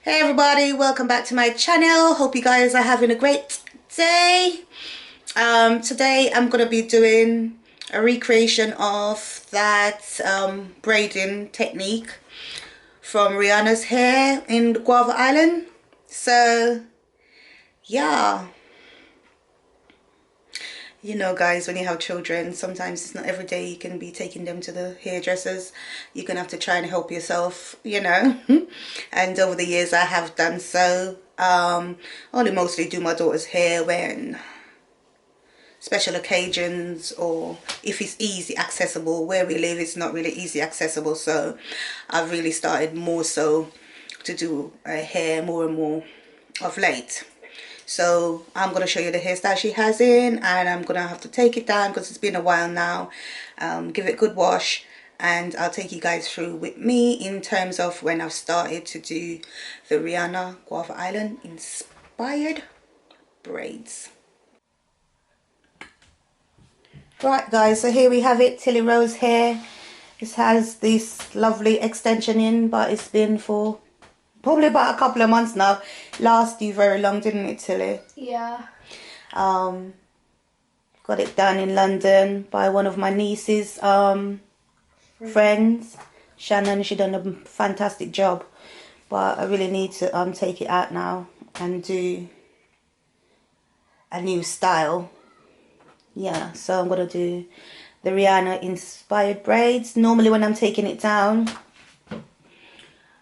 Hey everybody, welcome back to my channel. Hope you guys are having a great day. Today I'm going to be doing a recreation of that braiding technique from Rihanna's hair in the Guava Island. So yeah, you know guys, when you have children, sometimes it's not every day you can be taking them to the hairdressers. You're gonna have to try and help yourself, you know. And over the years I have done so. Only mostly do my daughter's hair when special occasions, or if it's easy accessible. Where we live it's not really easy accessible, so I've really started more so to do her hair more and more of late. So I'm going to show you the hairstyle she has in, and I'm going to have to take it down because it's been a while now. Give it a good wash, and I'll take you guys through with me in terms of when I've started to do the Rihanna Guava Island inspired braids. Right guys, so here we have it, Tillyrose hair. This has this lovely extension in, but it's been for probably about a couple of months now. Lasted you very long, didn't it, Tilly? Yeah. Got it done in London by one of my niece's friends, Shannon. She done a fantastic job, but I really need to take it out now and do a new style. Yeah, so I'm gonna do the Rihanna inspired braids. Normally when I'm taking it down,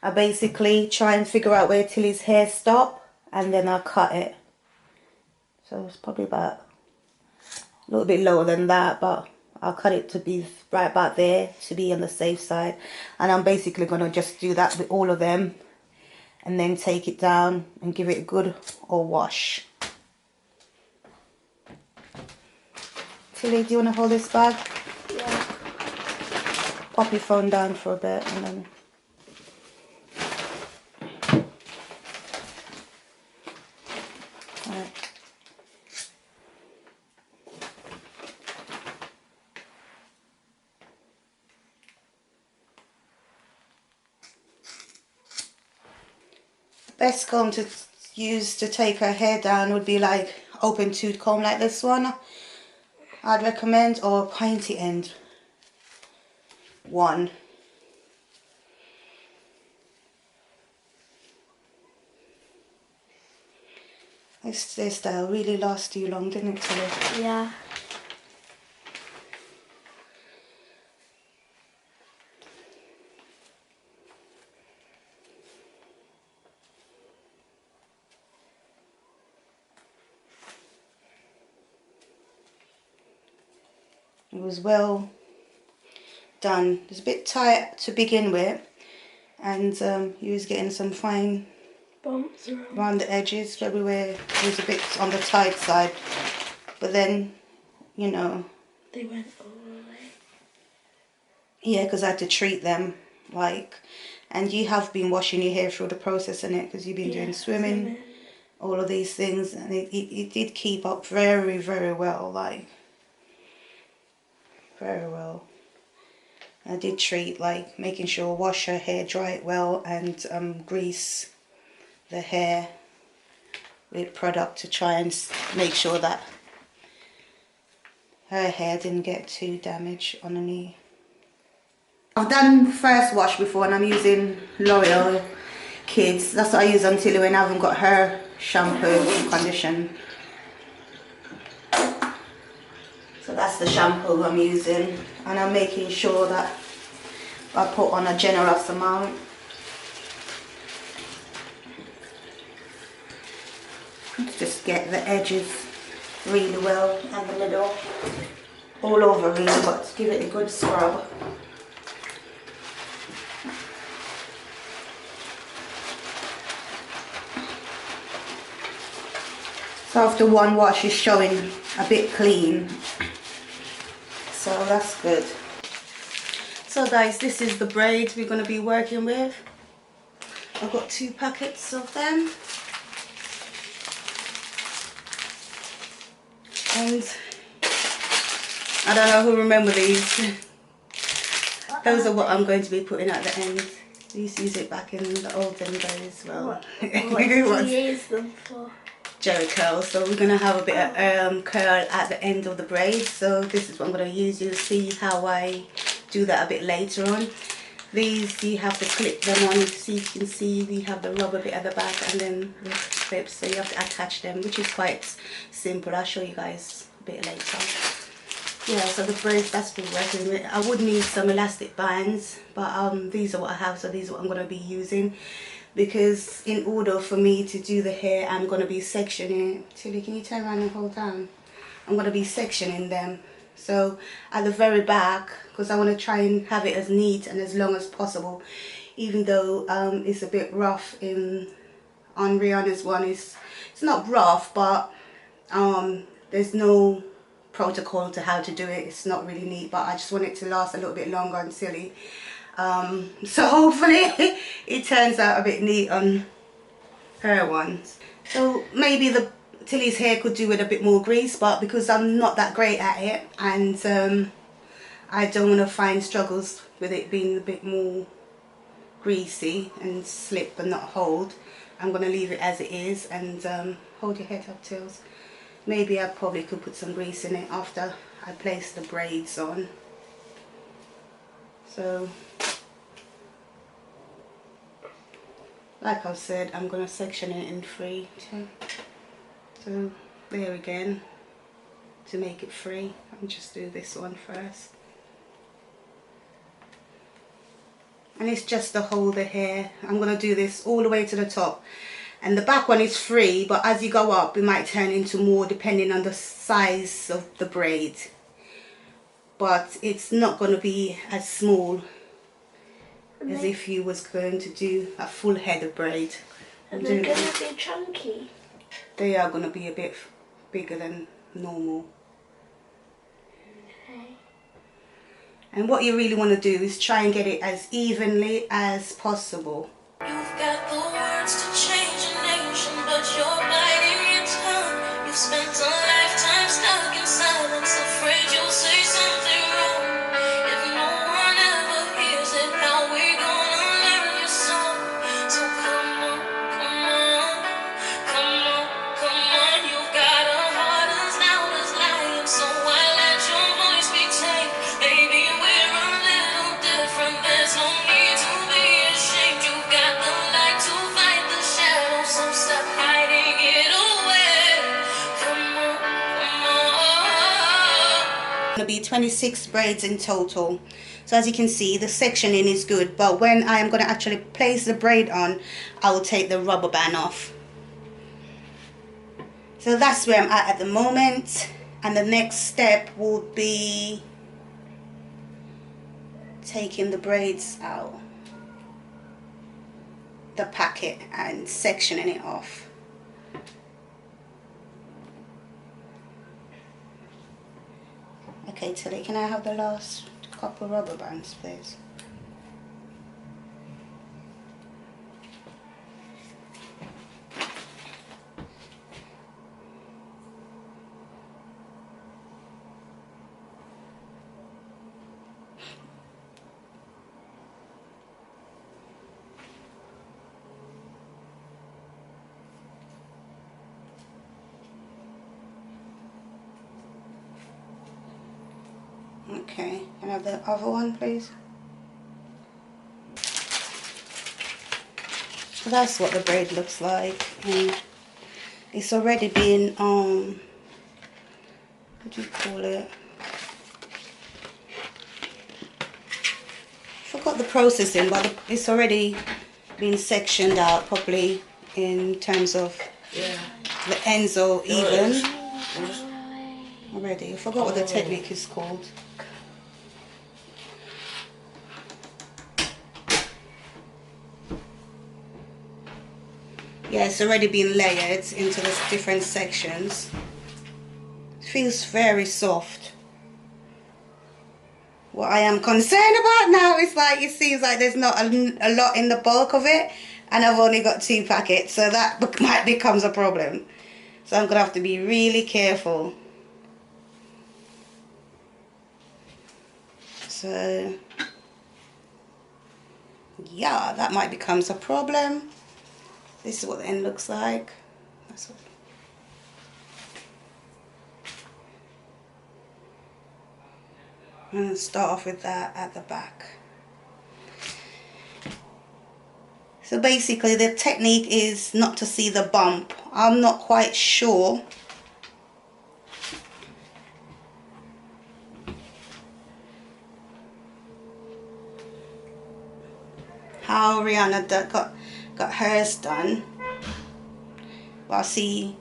I basically try and figure out where Tilly's hair stop, and then I'll cut it. So it's probably about a little bit lower than that, but I'll cut it to be right about there to be on the safe side. And I'm basically going to just do that with all of them, and then take it down and give it a good wash. Tilly, do you want to hold this bag? Yeah. Pop your phone down for a bit and then... Right. Best comb to use to take her hair down would be like open tooth comb like this one, I'd recommend, or pointy end one. This hairstyle really lasts you long, didn't it, Tilly? Yeah. It was well done. It was a bit tight to begin with, and you was getting some fine Bumps around the edges. Everywhere it was a bit on the tight side, but then, you know, they went all the way. Yeah, because I had to treat them, like, and you have been washing your hair through the process in it, because you've been doing swimming, all of these things, and it did keep up very, very well, like, very well. I did treat, like, making sure wash her hair, dry it well, and grease the hair with product to try and make sure that her hair didn't get too damaged on the knee. I've done first wash before, and I'm using L'Oreal Kids. That's what I use on Tilly when I haven't got her shampoo and condition. So that's the shampoo I'm using, and I'm making sure that I put on a generous amount. Just get the edges really well, and the middle, all over really, but give it a good scrub. So after one wash it's showing a bit clean, so that's good. So guys, this is the braids we're going to be working with. I've got 2 packets of them, and I don't know who remember these. Those are what I'm going to be putting at the end. We used to use it back in the olden days. Well, What it do you was use them for? Jerry curl. So we're gonna have a bit of curl at the end of the braid. So this is what I'm gonna use. You'll see how I do that a bit later on. These you have to clip them on. So you can see we have the rubber bit at the back and then the clips. So you have to attach them, which is quite simple. I'll show you guys a bit later. Yeah, so the braids, that's for working with. I would need some elastic bands, but these are what I have, so these are what I'm going to be using. Because in order for me to do the hair, I'm going to be sectioning. Tilly, can you turn around and hold down? I'm going to be sectioning them. So at the very back, because I want to try and have it as neat and as long as possible. Even though it's a bit rough on Rihanna's one. It's not rough, but there's no protocol to how to do it. It's not really neat, but I just want it to last a little bit longer on Tilly. So hopefully it turns out a bit neat on her ones. So maybe the Tilly's hair could do with a bit more grease, but because I'm not that great at it, and I don't want to find struggles with it being a bit more greasy and slip and not hold, I'm going to leave it as it is. And hold your head up, Tills. Maybe I probably could put some grease in it after I place the braids on. So, like I said, I'm going to section it in three. So, there again, to make it free, I'll just do this one first. And it's just to hold the hair. I'm going to do this all the way to the top. And the back one is free, but as you go up, it might turn into more depending on the size of the braid. But it's not going to be as small as if you was going to do a full head of braid. And they're going to be chunky. They are going to be a bit bigger than normal. Okay. And what you really want to do is try and get it as evenly as possible. You've got the words to change a nation, but you're biting your tongue. You've spent a lifetime stuck in silence, afraid you'll say something wrong. If no one ever hears it, how we gonna learn your song? So come on, come on, come on, come on. You've got a heart as loud as lion, so why let your voice be tamed? Baby, we're a little different, there's no need to be ashamed. You've got the light to fight the shadows, so stop hiding it away. Come on, come on. Going to be 26 braids in total. So as you can see, the sectioning is good, but when I am going to actually place the braid on, I will take the rubber band off. So that's where I'm at the moment, and the next step will be taking the braids out the packet and sectioning it off. Okay, Tilly, can I have the last couple rubber bands, please? Okay, can I have the other one, please? So that's what the braid looks like, and it's already been what do you call it? I forgot the processing, but it's already been sectioned out properly in terms of the ends are even already. I forgot what the technique is called. Yeah, it's already been layered into the different sections. It feels very soft. What I am concerned about now is like, it seems like there's not a lot in the bulk of it, and I've only got 2 packets, so that might becomes a problem. So I'm gonna have to be really careful. So yeah, that might become a problem. This is what the end looks like. That's what. I'm going to start off with that at the back. So basically the technique is not to see the bump. I'm not quite sure how Rihanna got hers done. But I'll see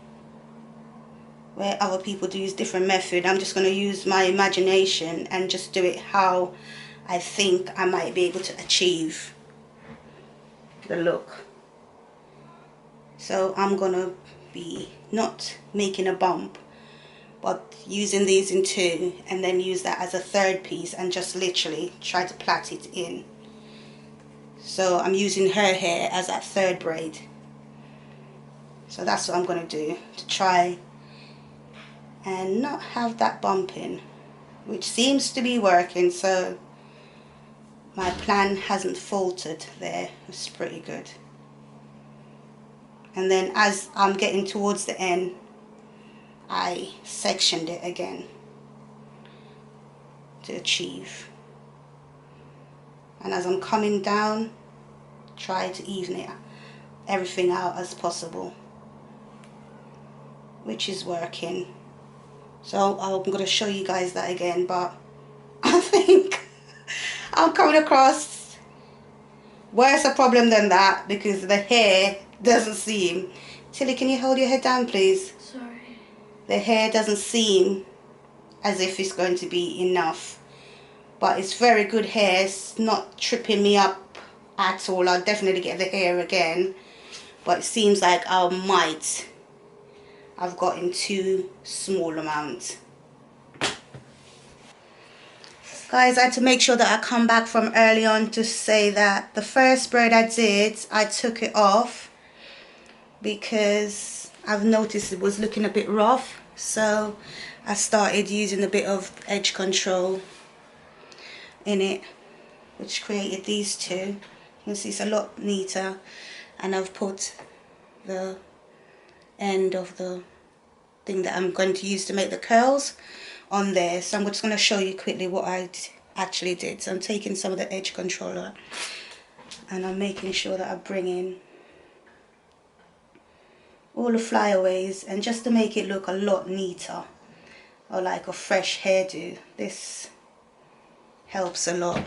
where other people do use different method. I'm just going to use my imagination and just do it how I think I might be able to achieve the look. So I'm going to be not making a bump, but using these in two and then use that as a third piece and just literally try to plait it in. So I'm using her hair as that third braid. So that's what I'm going to do to try and not have that bumping, which seems to be working. So my plan hasn't faltered there. It's pretty good. And then as I'm getting towards the end, I sectioned it again to achieve. And as I'm coming down, try to even it everything out as possible, which is working. So I'm going to show you guys that again, but I think I'm coming across worse a problem than that because the hair doesn't seem. Tilly, can you hold your head down, please? Sorry. The hair doesn't seem as if it's going to be enough, but it's very good hair. It's not tripping me up at all. I'll definitely get the hair again, but it seems like I might have gotten too small amount. Guys, I had to make sure that I come back from early on to say that the first braid I did, I took it off because I've noticed it was looking a bit rough. So I started using a bit of edge control in it, which created these two. You can see it's a lot neater, and I've put the end of the thing that I'm going to use to make the curls on there. So I'm just going to show you quickly what I actually did. So I'm taking some of the edge controller and I'm making sure that I bring in all the flyaways, and just to make it look a lot neater, or like a fresh hairdo. This helps a lot.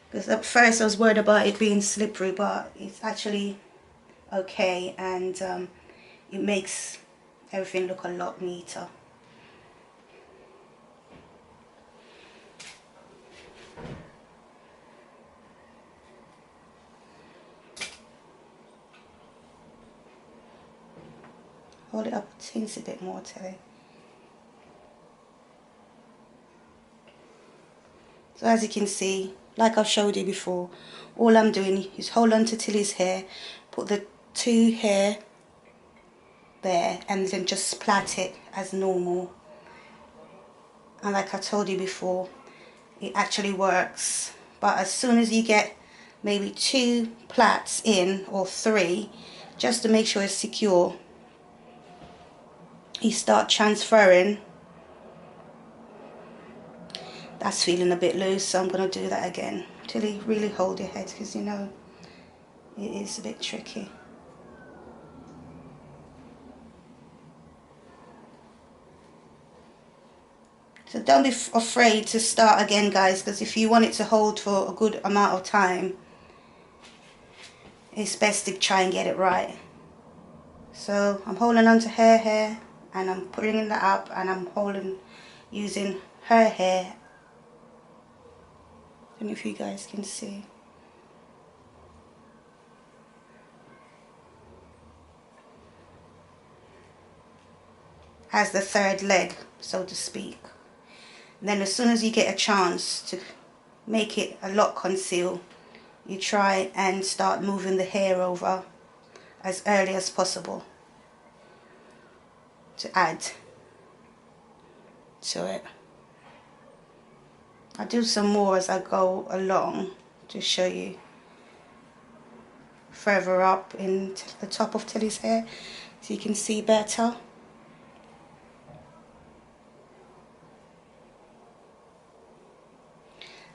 Because at first I was worried about it being slippery, but it's actually okay, and it makes everything look a lot neater. Hold it up a teensy bit more, Tilly. So as you can see, like I've showed you before, all I'm doing is hold on to Tilly's hair, put the two hair there, and then just plait it as normal. And like I told you before, it actually works. But as soon as you get maybe 2 plaits in, or 3, just to make sure it's secure, you start transferring. That's feeling a bit loose, so I'm going to do that again. Tilly, really hold your head, because you know it is a bit tricky. So don't be afraid to start again, guys, because if you want it to hold for a good amount of time, it's best to try and get it right. So I'm holding on to her hair and I'm bringing that up, and I'm using her hair. I don't know if you guys can see. As the third leg, so to speak. And then as soon as you get a chance to make it a lot conceal, you try and start moving the hair over as early as possible to add to it. I'll do some more as I go along to show you further up in the top of Tilly's hair so you can see better.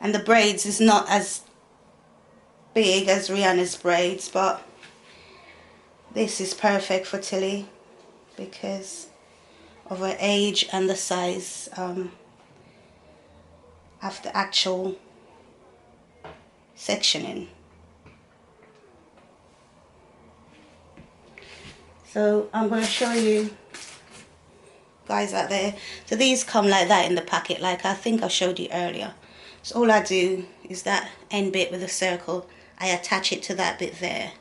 And the braids is not as big as Rihanna's braids, but this is perfect for Tilly because of her age and the size after actual sectioning. So I'm going to show you guys out there. So these come like that in the packet, like I think I showed you earlier. So all I do is that end bit with a circle, I attach it to that bit there.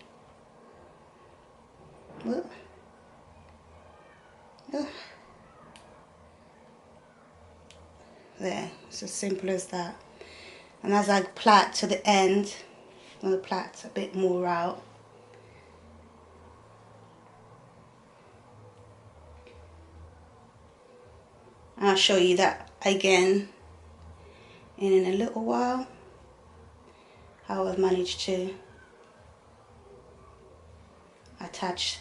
There, it's as simple as that. And as I plait to the end, I'm going to plait a bit more out. And I'll show you that again in a little while, how I've managed to attach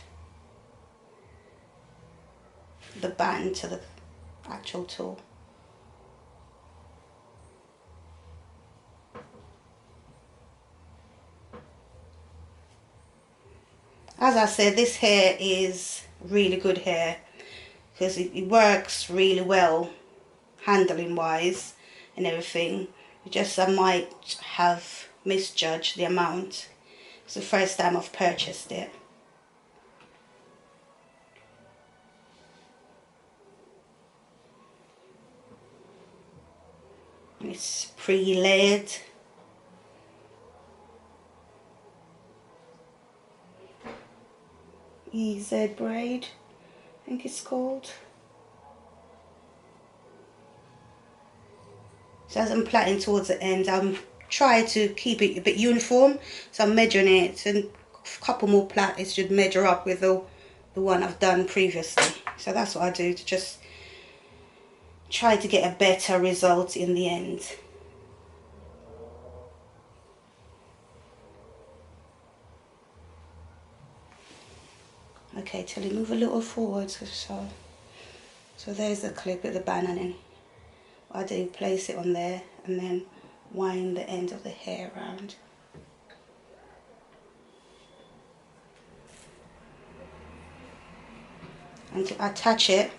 the band to the actual tool. As I said, this hair is really good hair because it works really well handling wise and everything. Just I might have misjudged the amount. It's the first time I've purchased it. It's pre-layered. EZ braid, I think it's called. So as I'm plaiting towards the end, I'm trying to keep it a bit uniform. So I'm measuring it, and a couple more plaits should measure up with the one I've done previously. So that's what I do to just try to get a better result in the end. Okay, Tilly, move a little forward. So there's the clip at the band, and then what I do, place it on there and then wind the end of the hair around. And to attach it,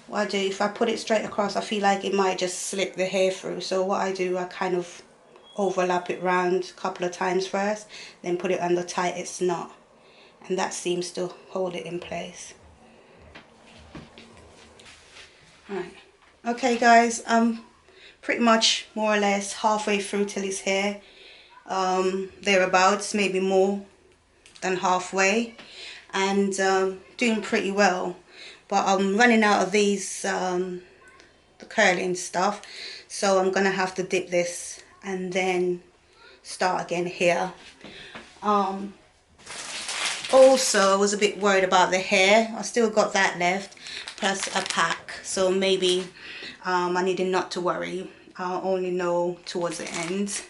what I do, if I put it straight across, I feel like it might just slip the hair through. So what I do, I kind of overlap it round a couple of times first, then put it on the tightest knot. And that seems to hold it in place. Right. Okay guys, I'm pretty much more or less halfway through Tilly's hair. Thereabouts, maybe more than halfway. And doing pretty well. But I'm running out of these, the curling stuff. So I'm going to have to dip this and then start again here. Also, I was a bit worried about the hair. I still got that left, plus a pack. So maybe I needed not to worry. I'll only know towards the end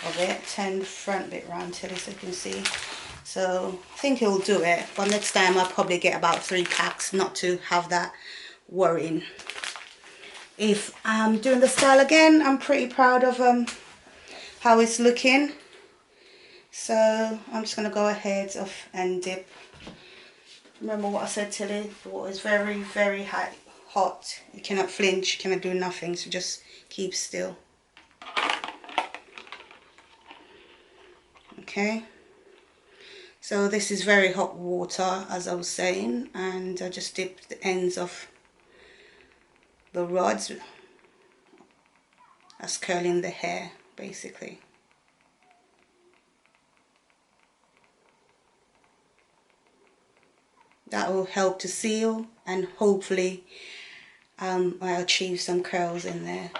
of it. Turn the front bit round till so you can see. So I think it'll do it. But next time I'll probably get about 3 packs, not to have that worrying. If I'm doing the style again, I'm pretty proud of how it's looking. So I'm just going to go ahead and dip. Remember what I said, Tilly, the water is very, very hot. You cannot flinch, you cannot do nothing, so just keep still. Okay. So this is very hot water, as I was saying, and I just dip the ends of the rods. That's curling the hair, basically. That will help to seal, and hopefully I'll achieve some curls in there.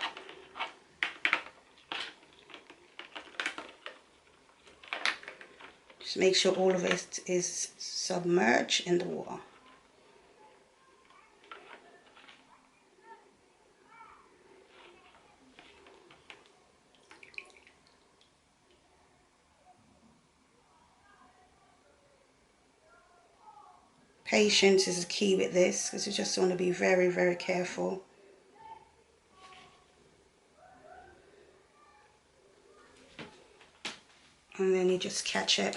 Just make sure all of it is submerged in the water. Patience is the key with this, because you just want to be very, very careful. And then you just catch it.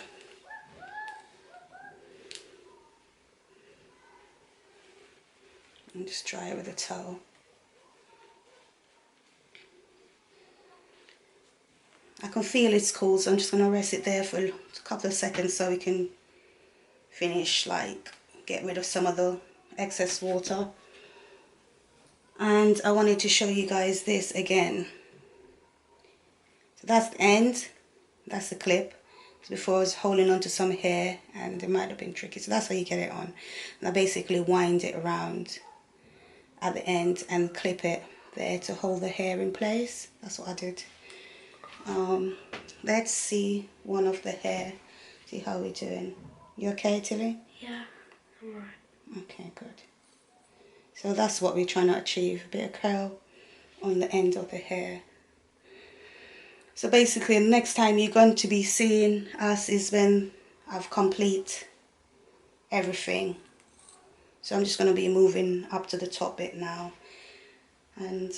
And just dry it with a towel. I can feel it's cool, so I'm just going to rest it there for a couple of seconds so we can finish, like get rid of some of the excess water. And I wanted to show you guys this again. So that's the end, that's the clip. So before I was holding on to some hair and it might have been tricky, so that's how you get it on. And I basically wind it around at the end and clip it there to hold the hair in place. That's what I did. Let's see one of the hair, see how we're doing. You okay, Tilly? Yeah, I'm alright. Okay, good. So that's what we're trying to achieve, a bit of curl on the end of the hair. So basically, the next time you're going to be seeing us is when I've complete everything. So I'm just going to be moving up to the top bit now. And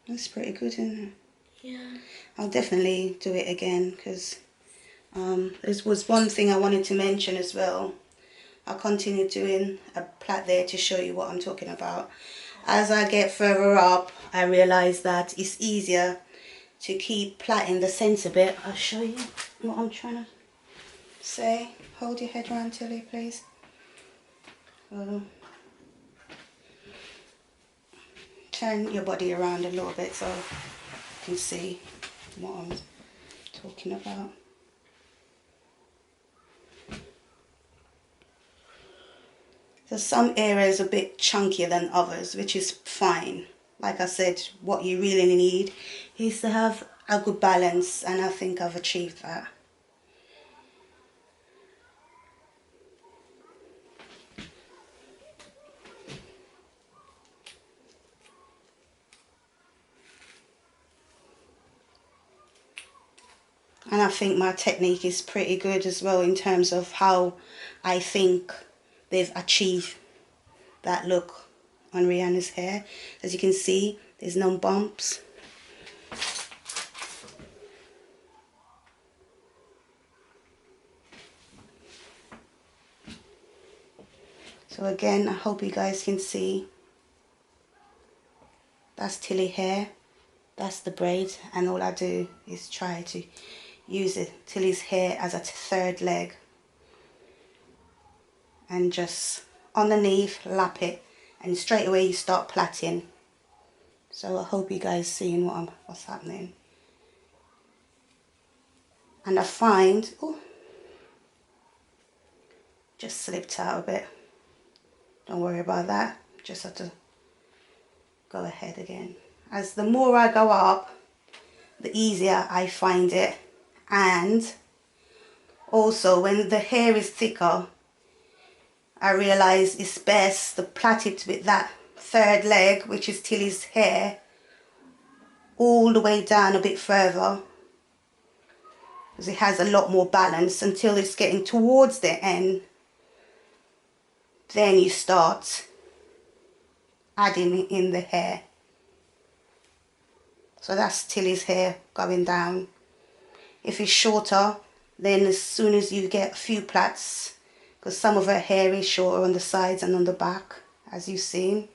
that's pretty good, isn't it? Yeah. I'll definitely do it again, because there was one thing I wanted to mention as well. I'll continue doing a plait there to show you what I'm talking about. As I get further up, I realize that it's easier to keep plaiting the centre bit. I'll show you what I'm trying to say. Hold your head around, Tilly, please. Turn your body around a little bit so you can see what I'm talking about. So some areas are a bit chunkier than others, which is fine. Like I said, what you really need is to have a good balance, and I think I've achieved that. And I think my technique is pretty good as well in terms of how I think they've achieved that look on Rihanna's hair. As you can see, there's no bumps. So again, I hope you guys can see. That's Tilly hair. That's the braid, and all I do is try to use Tilly's hair as a third leg and just underneath lap it, and straight away you start plaiting. So I hope you guys seeing what's happening. And I find, oh, just slipped out a bit. Don't worry about that. Just have to go ahead again. As the more I go up, the easier I find it. And also when the hair is thicker, I realise it's best to plait it with that third leg, which is Tilly's hair, all the way down a bit further, because it has a lot more balance until it's getting towards the end. Then you start adding in the hair. So that's Tilly's hair going down. If it's shorter, then as soon as you get a few plaits, because some of her hair is shorter on the sides and on the back, as you've seen.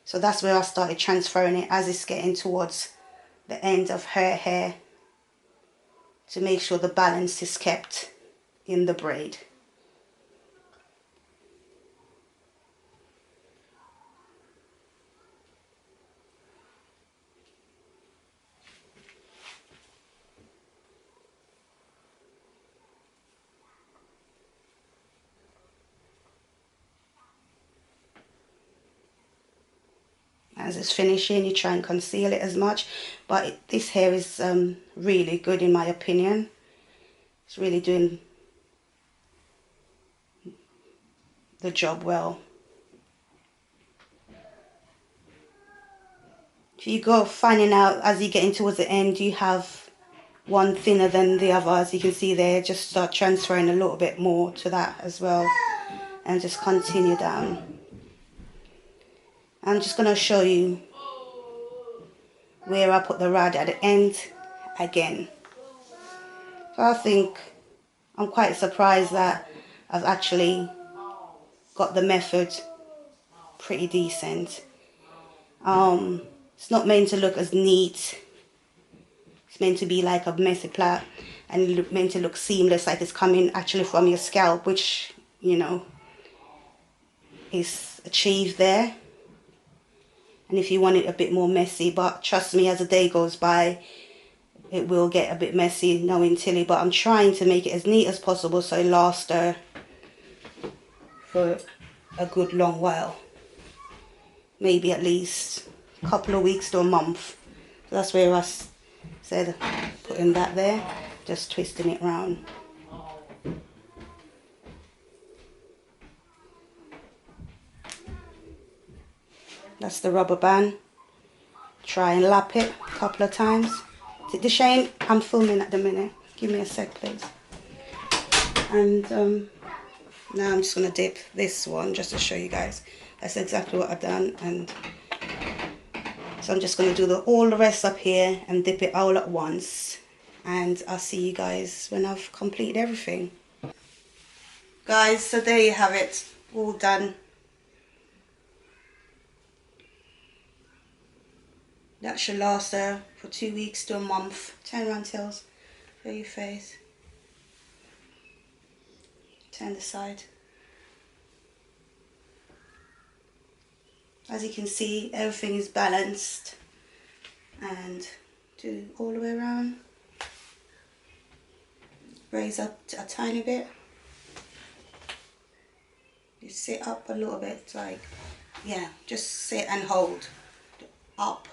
So that's where I started transferring it as it's getting towards the end of her hair, to make sure the balance is kept in the braid. As it's finishing, you try and conceal it as much, but this hair is really good in my opinion. It's really doing the job well. if you go finding out as you're getting towards the end, you have one thinner than the other, as you can see there, just start transferring a little bit more to that as well, and just continue down. I'm just going to show you where I put the rad at the end again. So I think I'm quite surprised that I've actually got the method pretty decent. It's not meant to look as neat. It's meant to be like a messy plait, and meant to look seamless, like it's coming actually from your scalp, which, you know, is achieved there. And if you want it a bit more messy, but trust me, as the day goes by, it will get a bit messy knowing Tilly, but I'm trying to make it as neat as possible so it lasts her for a good long while. Maybe at least a couple of weeks to a month. So that's where I said putting that there, just twisting it round. That's the rubber band. Try and lap it a couple of times. The Shane, I'm filming at the minute. Give me a sec, please. And now I'm just going to dip this one just to show you guys. That's exactly what I've done. And so I'm just going to do all the rest up here and dip it all at once. And I'll see you guys when I've completed everything. Guys, so there you have it. All done. That should last her for 2 weeks to a month. Turn around, Tills. Show your face. Turn the side. As you can see, everything is balanced. And do all the way around. Raise up a tiny bit. You sit up a little bit, like, yeah, just sit and hold. Up.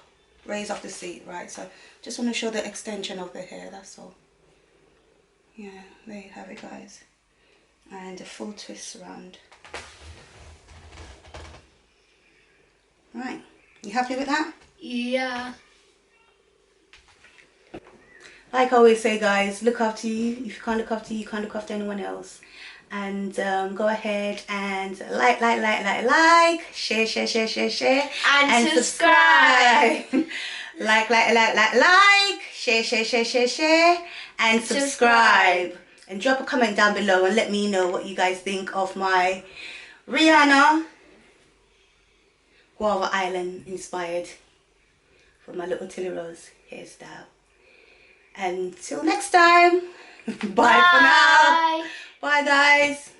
Raise up the seat, right? So just want to show the extension of the hair, that's all. Yeah, there you have it, guys. And a full twist around. Right, you happy with that? Yeah. Like I always say, guys, look after you. If you can't look after you, you can't look after anyone else. And go ahead and like, share, And subscribe. like, share, and subscribe. And drop a comment down below and let me know what you guys think of my Rihanna Guava Island inspired for my little Tillyrose hairstyle. Until next time, bye for now. Bye, guys.